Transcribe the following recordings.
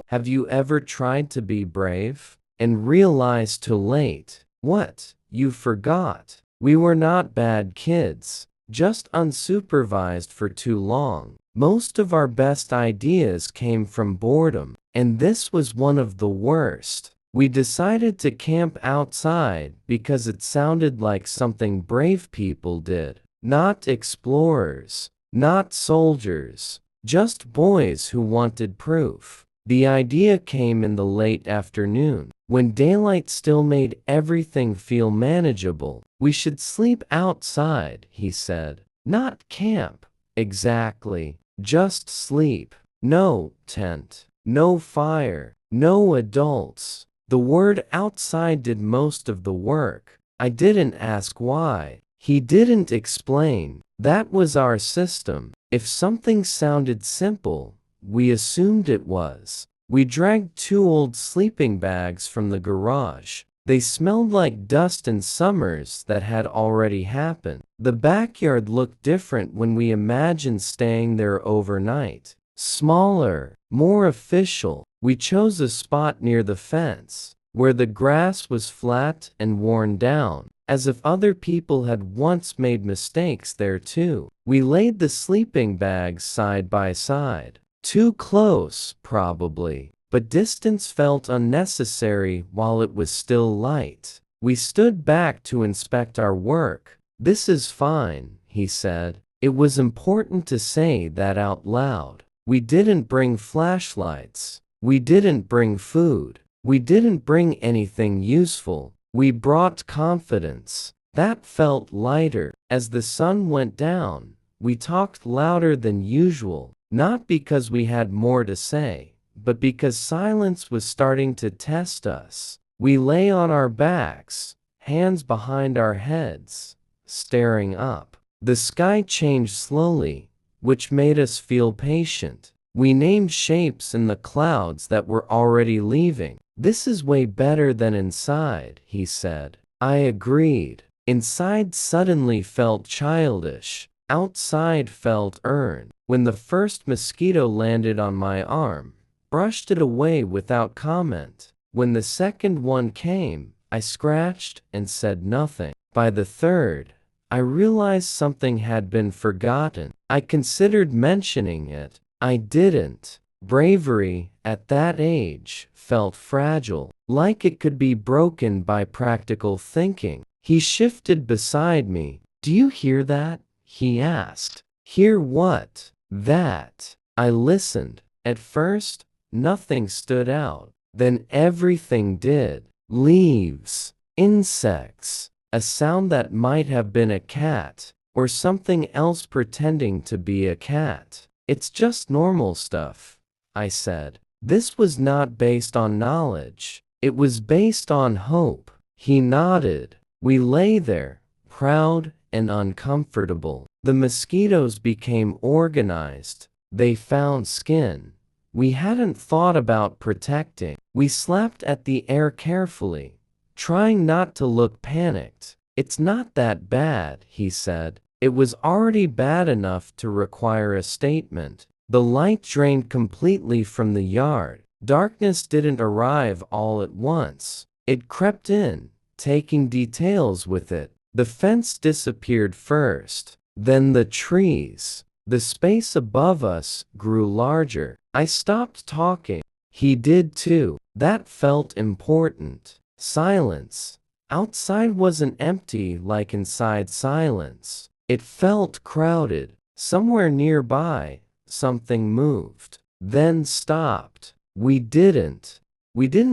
Have you ever tried to be brave and realized too late what you forgot? We were not bad kids, just unsupervised for too long. Most of our best ideas came from boredom, and this was one of the worst. We decided to camp outside because it sounded like something brave people did. Not explorers, not soldiers, just boys who wanted proof. The idea came in the late afternoon, when daylight still made everything feel manageable. We should sleep outside, he said. Not camp. Exactly. Just sleep. No tent. No fire. No adults. The word outside did most of the work. I didn't ask why. He didn't explain. That was our system. If something sounded simple, we assumed it was. We dragged 2 old sleeping bags from the garage. They smelled like dust in summers that had already happened. The backyard looked different when we imagined staying there overnight. Smaller, more official. We chose a spot near the fence, where the grass was flat and worn down, as if other people had once made mistakes there too. We laid the sleeping bags side by side. Too close, probably, but distance felt unnecessary while it was still light. We stood back to inspect our work. This is fine, he said. It was important to say that out loud. We didn't bring flashlights. We didn't bring food. We didn't bring anything useful. We brought confidence. That felt lighter. As the sun went down, we talked louder than usual. Not because we had more to say, but because silence was starting to test us. We lay on our backs, hands behind our heads, staring up. The sky changed slowly, which made us feel patient. We named shapes in the clouds that were already leaving. This is way better than inside, he said. I agreed. Inside suddenly felt childish. Outside felt earned. When the first mosquito landed on my arm, brushed it away without comment. When the second one came, I scratched and said nothing. By the third, I realized something had been forgotten. I considered mentioning it. I didn't. Bravery, at that age, felt fragile, like it could be broken by practical thinking. He shifted beside me. Do you hear that? He asked. Hear what? That. I listened. At first, nothing stood out. Then everything did. Leaves. Insects. A sound that might have been a cat, or something else pretending to be a cat. It's just normal stuff, I said. This was not based on knowledge. It was based on hope. He nodded. We lay there, proud and uncomfortable. The mosquitoes became organized. They found skin we hadn't thought about protecting. We slapped at the air carefully, trying not to look panicked. It's not that bad, he said. It was already bad enough to require a statement. The light drained completely from the yard. Darkness didn't arrive all at once. It crept in, taking details with it. The fence disappeared first, then the trees. The space above us grew larger. I stopped talking. He did too. That felt important. Silence. Outside wasn't empty like inside silence. It felt crowded. Somewhere nearby, something moved, then stopped. We didn't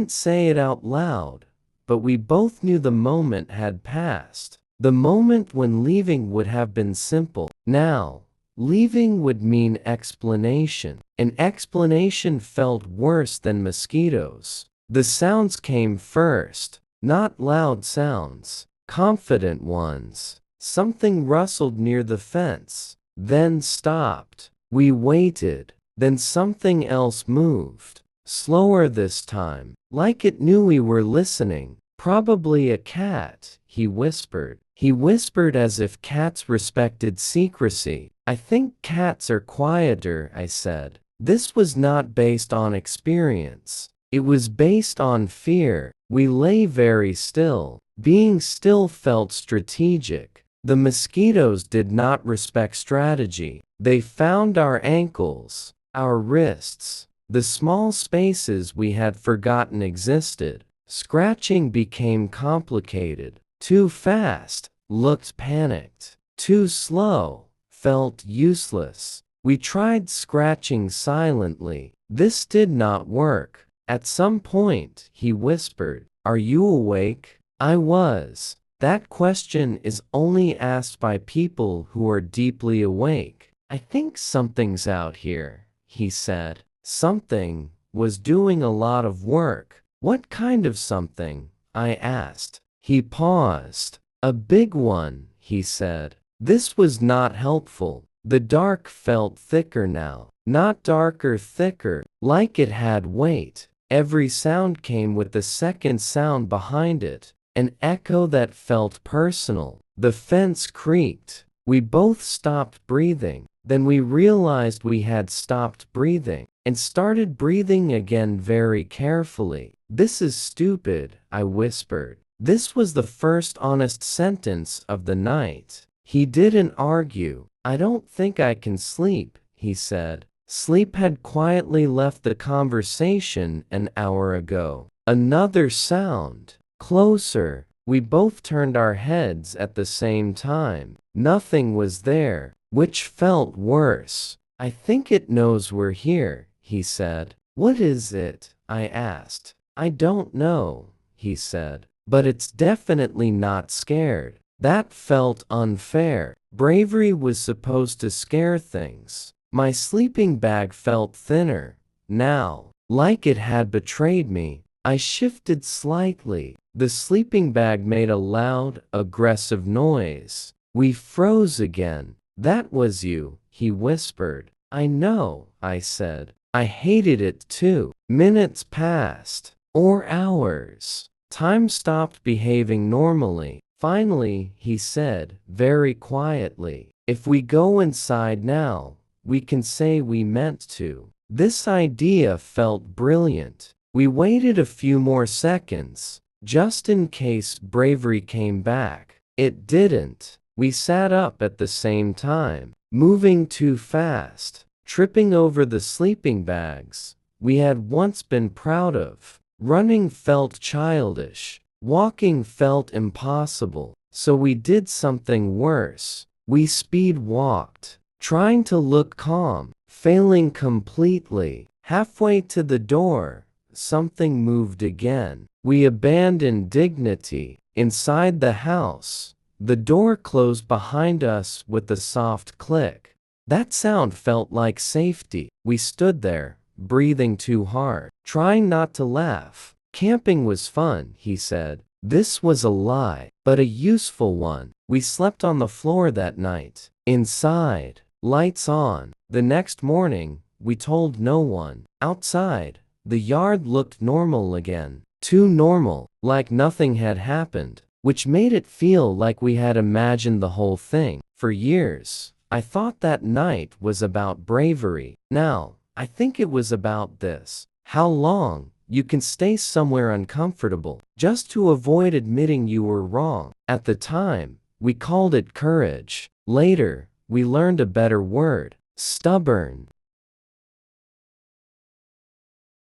say it out loud, but we both knew the moment had passed. The moment when leaving would have been simple. Now, leaving would mean explanation. An explanation felt worse than mosquitoes. The sounds came first, not loud sounds, confident ones. Something rustled near the fence, then stopped. We waited. Then something else moved, slower this time, like it knew we were listening. Probably a cat, he whispered. He whispered as if cats respected secrecy. I think cats are quieter, I said. This was not based on experience. It was based on fear. We lay very still. Being still felt strategic. The mosquitoes did not respect strategy. They found our ankles, our wrists, the small spaces we had forgotten existed. Scratching became complicated. Too fast, looked panicked. Too slow, felt useless. We tried scratching silently. This did not work. At some point, he whispered, "Are you awake?" I was. That question is only asked by people who are deeply awake. I think something's out here, he said. Something was doing a lot of work. What kind of something? I asked. He paused. A big one, he said. This was not helpful. The dark felt thicker now. Not darker, thicker, like it had weight. Every sound came with a second sound behind it, an echo that felt personal. The fence creaked. We both stopped breathing. Then we realized we had stopped breathing and started breathing again very carefully. "This is stupid," I whispered. This was the first honest sentence of the night. He didn't argue. "I don't think I can sleep," he said. Sleep had quietly left the conversation an hour ago. Another sound. Closer. We both turned our heads at the same time. Nothing was there, which felt worse. "I think it knows we're here," he said. "What is it?" I asked. "I don't know," he said. "But it's definitely not scared." That felt unfair. Bravery was supposed to scare things. My sleeping bag felt thinner now, like it had betrayed me. I shifted slightly. The sleeping bag made a loud, aggressive noise. We froze again. "That was you," he whispered. "I know," I said. I hated it too. Minutes passed. Or hours. Time stopped behaving normally. Finally, he said, very quietly, "If we go inside now, we can say we meant to." This idea felt brilliant. We waited a few more seconds, just in case bravery came back. It didn't. We sat up at the same time, moving too fast, tripping over the sleeping bags we had once been proud of. Running felt childish. Walking felt impossible. So we did something worse. We speed walked, trying to look calm, failing completely. Halfway to the door, something moved again. We abandoned dignity. Inside the house, the door closed behind us with a soft click. That sound felt like safety. We stood there, breathing too hard, trying not to laugh. Camping was fun, he said. This was a lie, but a useful one. We slept on the floor that night. Inside, lights on. The next morning, we told no one. Outside, the yard looked normal again. Too normal, like nothing had happened, which made it feel like we had imagined the whole thing. For years, I thought that night was about bravery. Now, I think it was about this. How long you can stay somewhere uncomfortable just to avoid admitting you were wrong. At the time, we called it courage. Later, we learned a better word: stubborn.